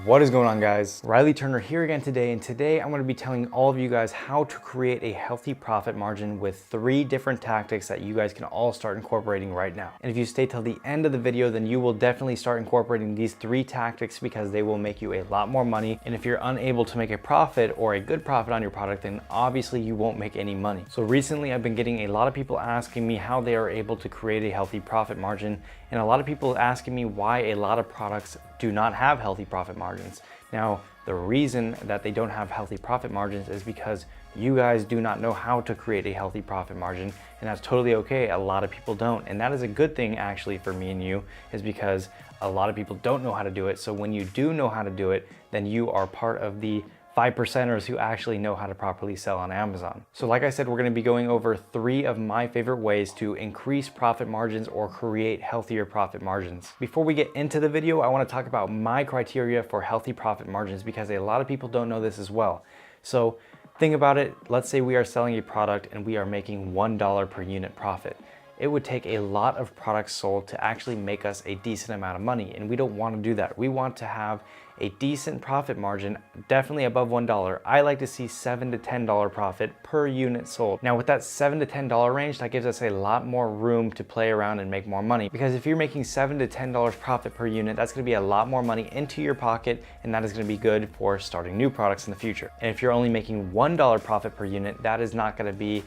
What is going on, guys? Riley Turner here again today, and today I'm going to be telling all of you guys how to create a healthy profit margin with 3 different tactics that you guys can all start incorporating right now. And if you stay till the end of the video, then you will definitely start incorporating these 3 tactics because they will make you a lot more money. And if you're unable to make a profit or a good profit on your product, then obviously you won't make any money. So recently I've been getting a lot of people asking me how they are able to create a healthy profit margin, and a lot of people asking me why a lot of products do not have healthy profit margins. Now, the reason that they don't have healthy profit margins is because you guys do not know how to create a healthy profit margin, and that's totally okay. A lot of people don't, and that is a good thing actually for me and you, is because a lot of people don't know how to do it. So when you do know how to do it, then you are part of the 5%ers who actually know how to properly sell on Amazon. So like I said, we're gonna be going over 3 of my favorite ways to increase profit margins or create healthier profit margins. Before we get into the video, I wanna talk about my criteria for healthy profit margins because a lot of people don't know this as well. So think about it, let's say we are selling a product and we are making $1 per unit profit. It would take a lot of products sold to actually make us a decent amount of money, and we don't want to do that. We want to have a decent profit margin, definitely above $1. I like to see $7 to $10 profit per unit sold. Now with that $7 to $10 range, that gives us a lot more room to play around and make more money, because if you're making $7 to $10 profit per unit, that's going to be a lot more money into your pocket, and that is going to be good for starting new products in the future. And if you're only making $1 profit per unit, that is not going to be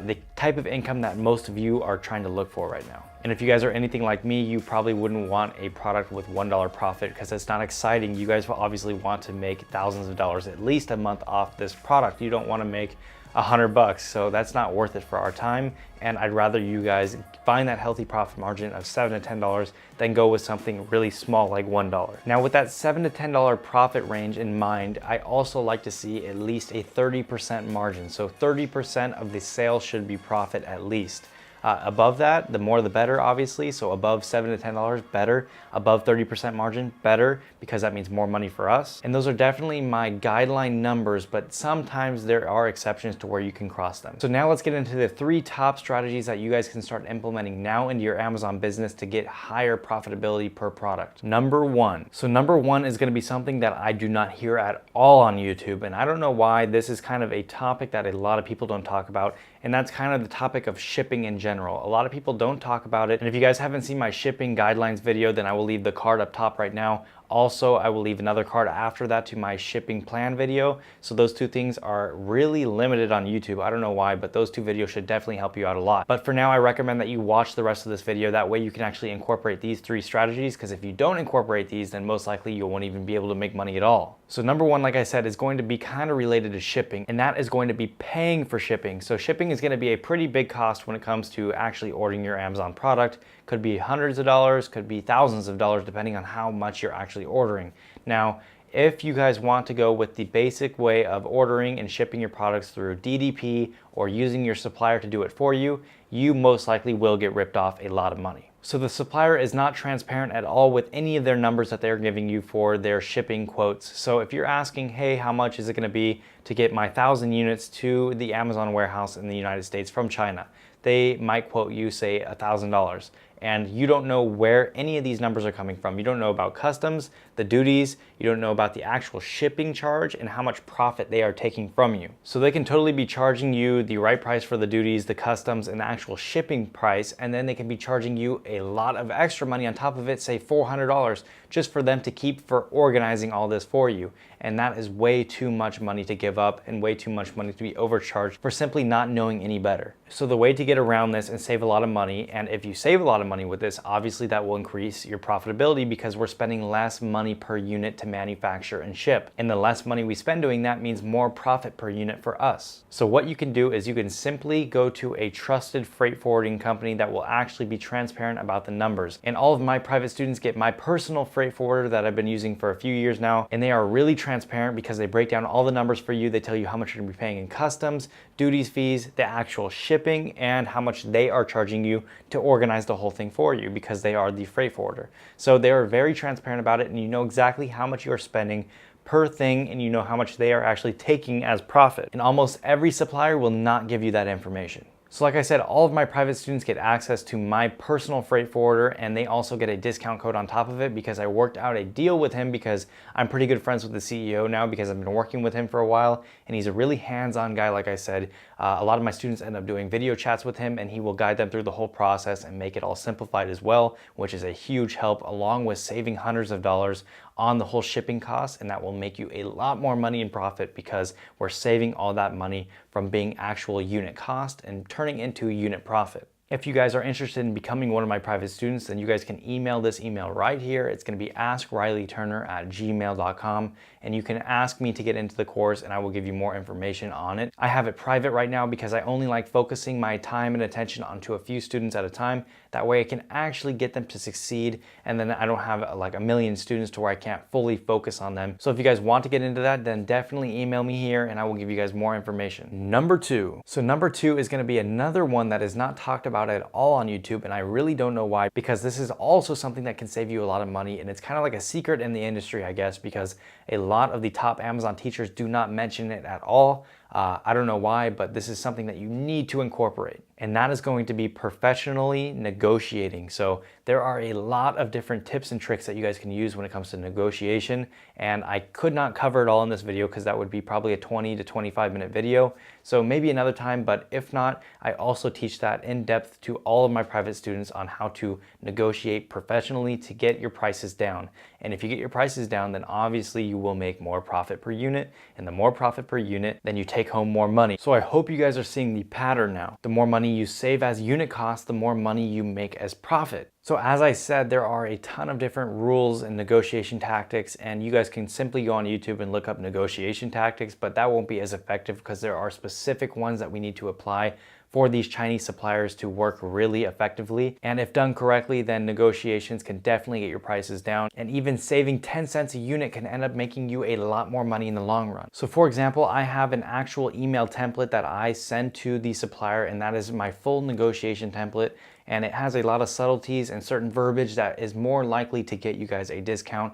the type of income that most of you are trying to look for right now. And if you guys are anything like me, you probably wouldn't want a product with $1 profit because it's not exciting. You guys will obviously want to make thousands of dollars at least a month off this product. You don't want to make $100, so that's not worth it for our time. And I'd rather you guys find that healthy profit margin of $7 to $10 than go with something really small like $1. Now with that $7 to $10 profit range in mind, I also like to see at least a 30% margin. So 30% of the sales should be profit at least. Above that, the more the better, obviously. So above $7 to $10, better. Above 30% margin, better, because that means more money for us. And those are definitely my guideline numbers, but sometimes there are exceptions to where you can cross them. So now let's get into the 3 top strategies that you guys can start implementing now into your Amazon business to get higher profitability per product. Number 1. So number 1 is going to be something that I do not hear at all on YouTube, and I don't know why. This is kind of a topic that a lot of people don't talk about, and that's kind of the topic of shipping in general. A lot of people don't talk about it, and if you guys haven't seen my shipping guidelines video, then I will leave the card up top right now. Also, I will leave another card after that to my shipping plan video. So those 2 things are really limited on YouTube. I don't know why, but those 2 videos should definitely help you out a lot. But for now, I recommend that you watch the rest of this video. That way you can actually incorporate these 3 strategies, because if you don't incorporate these, then most likely you won't even be able to make money at all. So number 1, like I said, is going to be kind of related to shipping, and that is going to be paying for shipping. So shipping is going to be a pretty big cost when it comes to actually ordering your Amazon product. Could be hundreds of dollars, could be thousands of dollars, depending on how much you're actually ordering. Now, if you guys want to go with the basic way of ordering and shipping your products through DDP or using your supplier to do it for you, you most likely will get ripped off a lot of money. So the supplier is not transparent at all with any of their numbers that they're giving you for their shipping quotes. So if you're asking, hey, how much is it going to be to get my 1,000 units to the Amazon warehouse in the United States from China, they might quote you, say, $1,000. And you don't know where any of these numbers are coming from. You don't know about customs, the duties, you don't know about the actual shipping charge and how much profit they are taking from you. So they can totally be charging you the right price for the duties, the customs, and the actual shipping price, and then they can be charging you a lot of extra money on top of it, say $400, just for them to keep for organizing all this for you. And that is way too much money to give up and way too much money to be overcharged for simply not knowing any better. So the way to get around this and save a lot of money, and if you save a lot of money with this, obviously that will increase your profitability because we're spending less money per unit to manufacture and ship. And the less money we spend doing that means more profit per unit for us. So what you can do is you can simply go to a trusted freight forwarding company that will actually be transparent about the numbers. And all of my private students get my personal freight forwarder that I've been using for a few years now, and they are really transparent because they break down all the numbers for you. They tell you how much you're gonna be paying in customs, duties, fees, the actual shipping, and how much they are charging you to organize the whole thing for you because they are the freight forwarder. So they are very transparent about it, and you know exactly how much you are spending per thing, and you know how much they are actually taking as profit. And almost every supplier will not give you that information. So like I said, all of my private students get access to my personal freight forwarder, and they also get a discount code on top of it because I worked out a deal with him, because I'm pretty good friends with the CEO now because I've been working with him for a while, and he's a really hands-on guy. Like I said, a lot of my students end up doing video chats with him, and he will guide them through the whole process and make it all simplified as well, which is a huge help, along with saving hundreds of dollars on the whole shipping costs, and that will make you a lot more money in profit because we're saving all that money from being actual unit cost and turning into unit profit. If you guys are interested in becoming one of my private students, then you guys can email this email right here. It's going to be askrileyturner@gmail.com, and you can ask me to get into the course and I will give you more information on it. I have it private right now because I only like focusing my time and attention onto a few students at a time. That way I can actually get them to succeed, and then I don't have like a million students to where I can't fully focus on them. So if you guys want to get into that, then definitely email me here and I will give you guys more information. Number two. So number two is going to be another one that is not talked about at all on YouTube, and I really don't know why, because this is also something that can save you a lot of money, and it's kind of like a secret in the industry, I guess, because a lot of the top Amazon teachers do not mention it at all. I don't know why, but this is something that you need to incorporate, and that is going to be professionally negotiating. So there are a lot of different tips and tricks that you guys can use when it comes to negotiation, and I could not cover it all in this video because that would be probably a 20 to 25 minute video. So maybe another time, but if not, I also teach that in depth to all of my private students on how to negotiate professionally to get your prices down. And if you get your prices down, then obviously you will make more profit per unit, and the more profit per unit, then you take home more money. So I hope you guys are seeing the pattern now. The more money you save as unit cost, the more money you make as profit. So as I said, there are a ton of different rules and negotiation tactics, and you guys can simply go on YouTube and look up negotiation tactics, but that won't be as effective because there are specific ones that we need to apply for these Chinese suppliers to work really effectively. And if done correctly, then negotiations can definitely get your prices down, and even saving 10 cents a unit can end up making you a lot more money in the long run. So for example, I have an actual email template that I send to the supplier, and that is my full negotiation template. And it has a lot of subtleties and certain verbiage that is more likely to get you guys a discount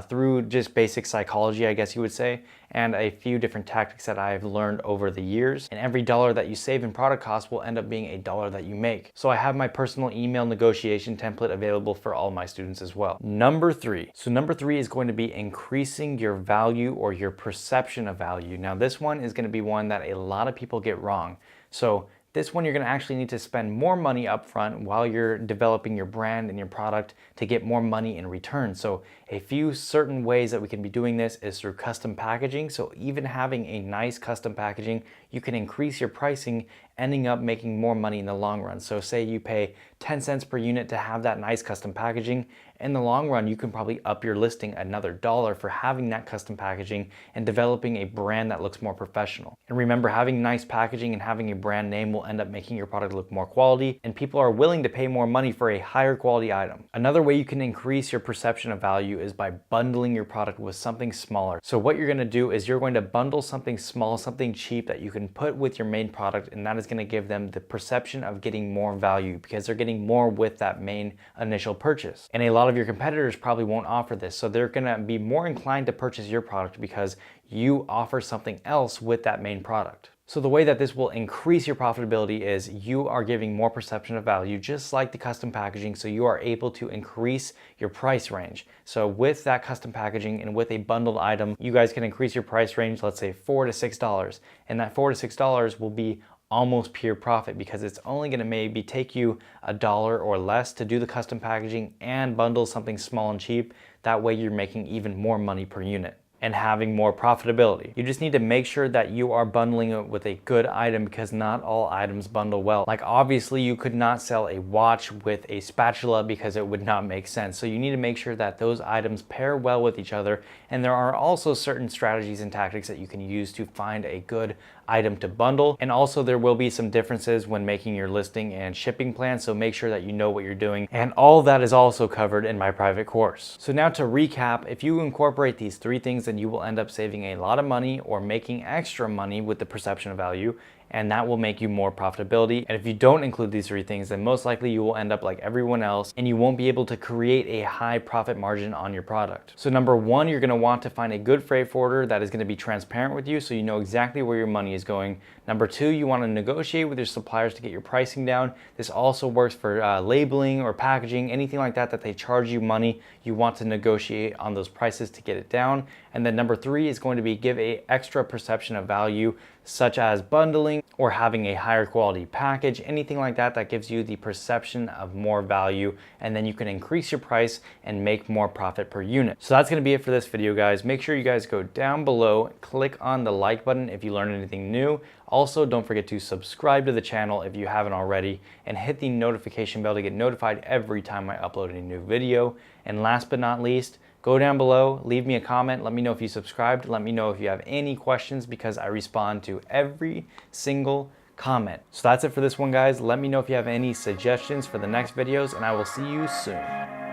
through just basic psychology, I guess you would say, and a few different tactics that I've learned over the years. And every dollar that you save in product cost will end up being a dollar that you make. So I have my personal email negotiation template available for all my students as well. Number three. So number three is going to be increasing your value or your perception of value. Now this one is going to be one that a lot of people get wrong. So this one, you're going to actually need to spend more money up front while you're developing your brand and your product to get more money in return. So a few certain ways that we can be doing this is through custom packaging. So even having a nice custom packaging, you can increase your pricing, ending up making more money in the long run. So say you pay 10 cents per unit to have that nice custom packaging. In the long run, you can probably up your listing another dollar for having that custom packaging and developing a brand that looks more professional. And remember, having nice packaging and having a brand name will end up making your product look more quality, and people are willing to pay more money for a higher quality item. Another way you can increase your perception of value is by bundling your product with something smaller. So what you're going to do is you're going to bundle something small, something cheap that you can put with your main product, and that is going to give them the perception of getting more value because they're getting more with that main initial purchase. And a lot of your competitors probably won't offer this, so they're going to be more inclined to purchase your product because you offer something else with that main product. So the way that this will increase your profitability is you are giving more perception of value, just like the custom packaging, so you are able to increase your price range. So with that custom packaging and with a bundled item, you guys can increase your price range, let's say $4 to $6, and that $4 to $6 will be almost pure profit because it's only going to maybe take you $1 or less to do the custom packaging and bundle something small and cheap. That way you're making even more money per unit and having more profitability. You just need to make sure that you are bundling it with a good item because not all items bundle well. Like obviously you could not sell a watch with a spatula because it would not make sense. So you need to make sure that those items pair well with each other. And there are also certain strategies and tactics that you can use to find a good item to bundle. And also there will be some differences when making your listing and shipping plan, so make sure that you know what you're doing. And all that is also covered in my private course. So now to recap, if you incorporate these three things, then you will end up saving a lot of money or making extra money with the perception of value. and that will make you more profitability. And if you don't include these three things, then most likely you will end up like everyone else and you won't be able to create a high profit margin on your product. So number one, you're gonna want to find a good freight forwarder that is gonna be transparent with you so you know exactly where your money is going. Number two, you wanna negotiate with your suppliers to get your pricing down. This also works for labeling or packaging, anything like that they charge you money. You want to negotiate on those prices to get it down. And then number three is going to be give a extra perception of value, such as bundling or having a higher quality package, anything like that gives you the perception of more value, and then you can increase your price and make more profit per unit. So that's gonna be it for this video, guys. Make sure you guys go down below, click on the like button if you learned anything new. Also, don't forget to subscribe to the channel if you haven't already, and hit the notification bell to get notified every time I upload a new video. And last but not least, go down below, leave me a comment, let me know if you subscribed, let me know if you have any questions because I respond to every single comment. So that's it for this one, guys. Let me know if you have any suggestions for the next videos, and I will see you soon.